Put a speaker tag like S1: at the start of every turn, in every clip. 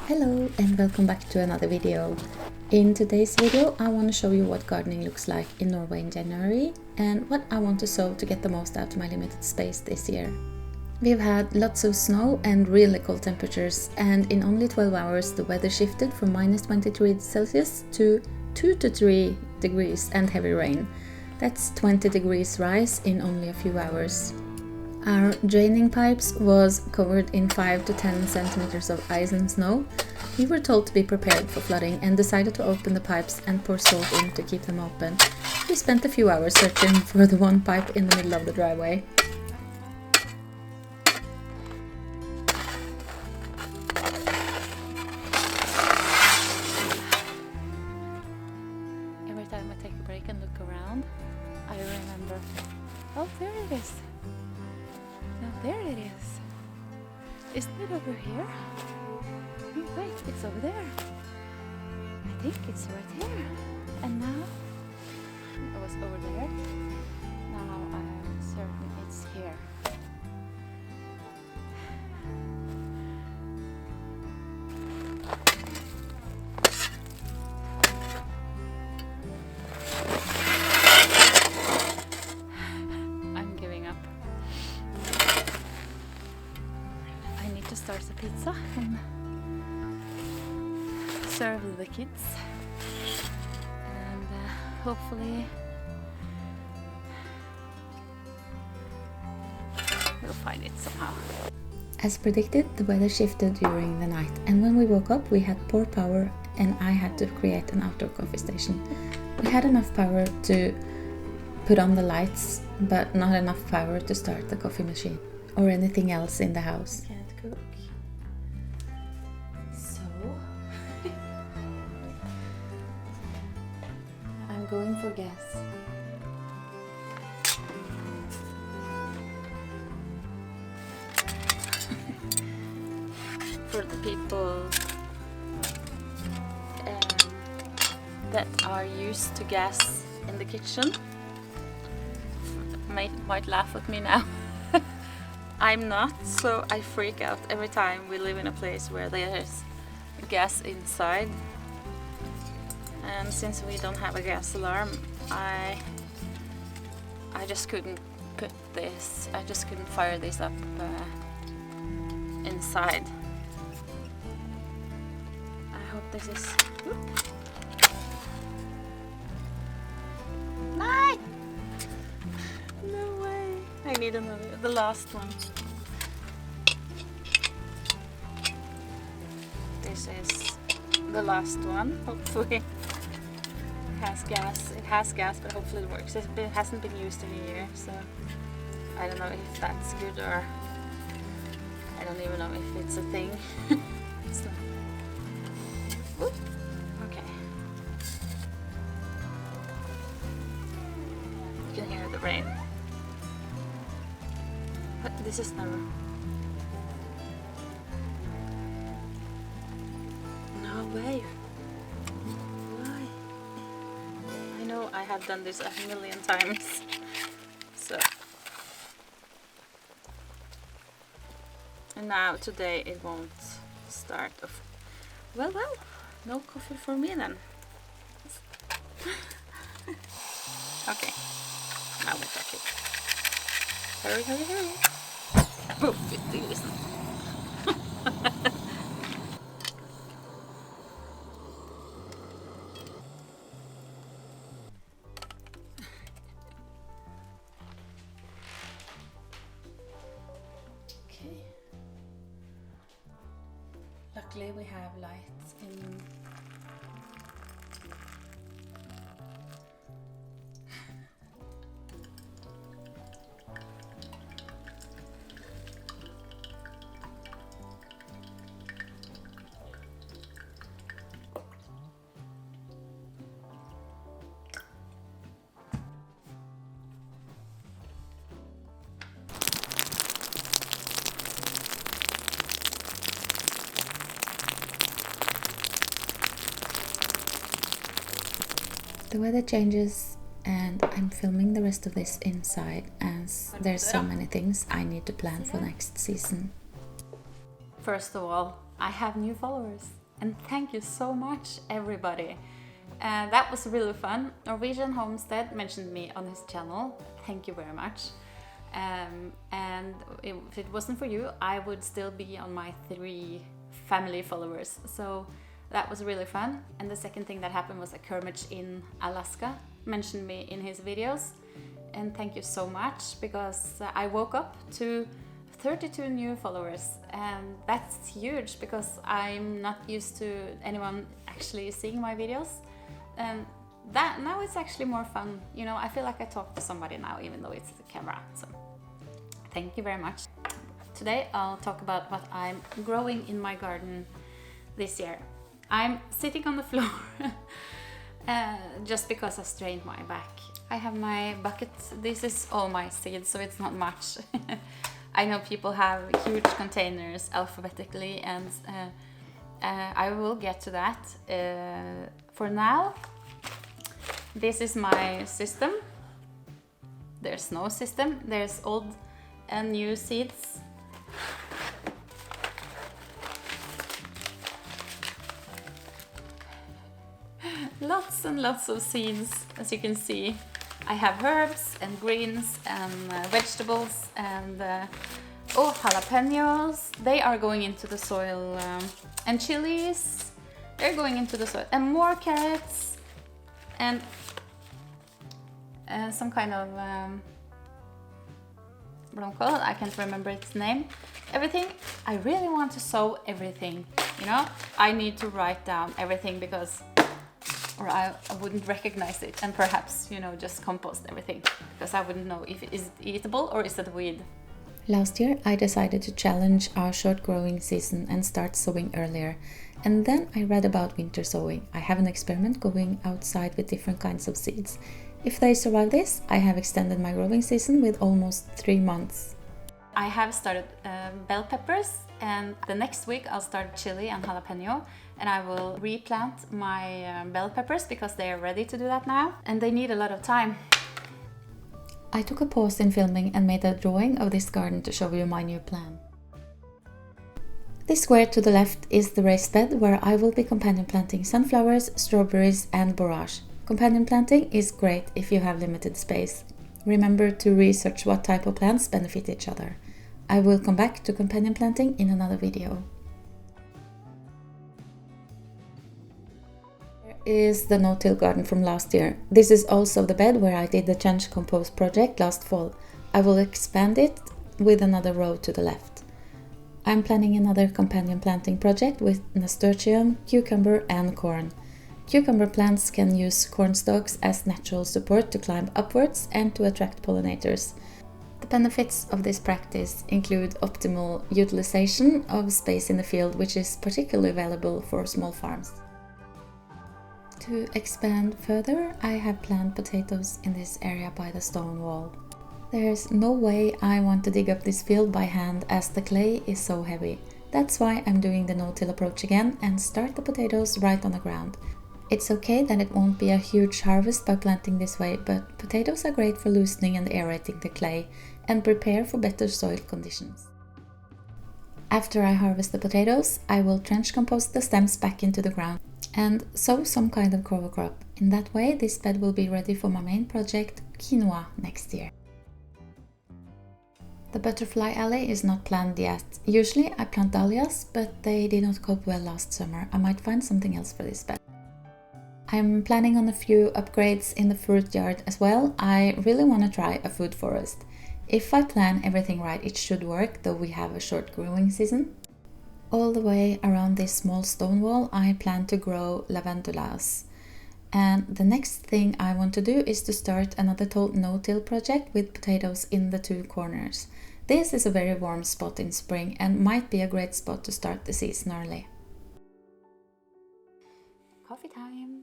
S1: Hello and welcome back to another video. In today's video I want to show you what gardening looks like in Norway in January and what I want to sow to get the most out of my limited space this year. We've had lots of snow and really cold temperatures, and in only 12 hours the weather shifted from -23°C to 2 to 3 degrees and heavy rain. That's 20 degrees rise in only a few hours. Our draining pipes was covered in 5 to 10 centimeters of ice and snow. We were told to be prepared for flooding and decided to open the pipes and pour salt in to keep them open. We spent a few hours searching for the one pipe in the middle of the driveway. Every time I take a break and look around, I remember, oh, there it is. Now there it is. Isn't it over here? Oh, wait, it's over there. I think it's right here. And now it was over there. Now I'm certain it's here. I'm giving up. I need to start the pizza and serve the kids, and hopefully we'll find it somehow. As predicted, the weather shifted during the night, and when we woke up we had poor power and I had to create an outdoor coffee station. We had enough power to put on the lights, but not enough power to start the coffee machine or anything else in the house. Can't cook. So I'm going for gas. For the people that are used to gas in the kitchen, might laugh at me now. I'm not, so I freak out every time we live in a place where there's gas inside. And since we don't have a gas alarm, I just couldn't put this, I just couldn't fire this up inside. I hope this is... No! No way! I need another, the last one. This is the last one, hopefully. It has gas, but hopefully it works. It hasn't been used in a year, so I don't know if that's good, or I don't even know if it's a thing. It's not. Ooh. Okay. You can hear the rain. But this is never. No way. Why? I know I have done this 1,000,000 times. So. And now today it won't start off. Well, no coffee for me then. Okay. Now we talk it. Hurry, hurry, hurry. Poof, det är liksom. Okay. Luckily we have lights in. The weather changes and I'm filming the rest of this inside as there's so many things I need to plan for next season. First of all, I have new followers, and thank you so much, everybody. That was really fun. Norwegian Homestead mentioned me on his channel. Thank you very much. And if it wasn't for you, I would still be on my 3 family followers. So that was really fun. And the second thing that happened was a Kermit in Alaska mentioned me in his videos. And thank you so much, because I woke up to 32 new followers, and that's huge because I'm not used to anyone actually seeing my videos. And that now it's actually more fun. You know, I feel like I talk to somebody now, even though it's the camera. So thank you very much. Today I'll talk about what I'm growing in my garden this year. I'm sitting on the floor just because I strained my back. I have my bucket. This is all my seeds, so it's not much. I know people have huge containers alphabetically, and I will get to that. For now, this is my system. There's no system. There's old and new seeds. Lots and lots of seeds, as you can see. I have herbs and greens and vegetables and jalapenos. They are going into the soil, and chilies. They're going into the soil, and more carrots and some kind of what do I call it? I can't remember its name. Everything. I really want to sow everything. You know, I need to write down everything because. Or I wouldn't recognize it, and perhaps, you know, just compost everything, because I wouldn't know if it is eatable or is it weed. Last year I decided to challenge our short growing season and start sowing earlier, and then I read about winter sowing. I have an experiment going outside with different kinds of seeds. If they survive this, I have extended my growing season with almost 3 months. I have started bell peppers, and the next week I'll start chili and jalapeno, and I will replant my bell peppers because they are ready to do that now, and they need a lot of time. I took a pause in filming and made a drawing of this garden to show you my new plan. This square to the left is the raised bed where I will be companion planting sunflowers, strawberries and borage. Companion planting is great if you have limited space. Remember to research what type of plants benefit each other. I will come back to companion planting in another video. Here is the no-till garden from last year. This is also the bed where I did the trench compost project last fall. I will expand it with another row to the left. I'm planning another companion planting project with nasturtium, cucumber and corn. Cucumber plants can use corn stalks as natural support to climb upwards and to attract pollinators. The benefits of this practice include optimal utilization of space in the field, which is particularly valuable for small farms. To expand further, I have planted potatoes in this area by the stone wall. There's no way I want to dig up this field by hand as the clay is so heavy. That's why I'm doing the no-till approach again and start the potatoes right on the ground. It's okay that it won't be a huge harvest by planting this way, but potatoes are great for loosening and aerating the clay and prepare for better soil conditions. After I harvest the potatoes, I will trench compost the stems back into the ground and sow some kind of cover crop. In that way, this bed will be ready for my main project, quinoa, next year. The butterfly alley is not planned yet. Usually I plant dahlias, but they did not cope well last summer. I might find something else for this bed. I'm planning on a few upgrades in the fruit yard as well. I really want to try a food forest. If I plan everything right, it should work, though we have a short growing season. All the way around this small stone wall, I plan to grow lavendulas. And the next thing I want to do is to start another no-till project with potatoes in the 2 corners. This is a very warm spot in spring and might be a great spot to start the season early. Coffee time!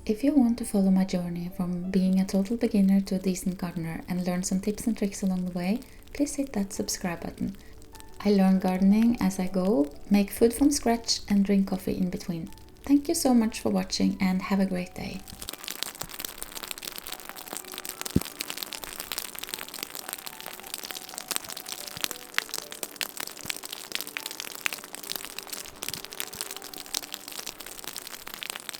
S1: If you want to follow my journey from being a total beginner to a decent gardener and learn some tips and tricks along the way, please hit that subscribe button. I learn gardening as I go, make food from scratch and drink coffee in between. Thank you so much for watching and have a great day.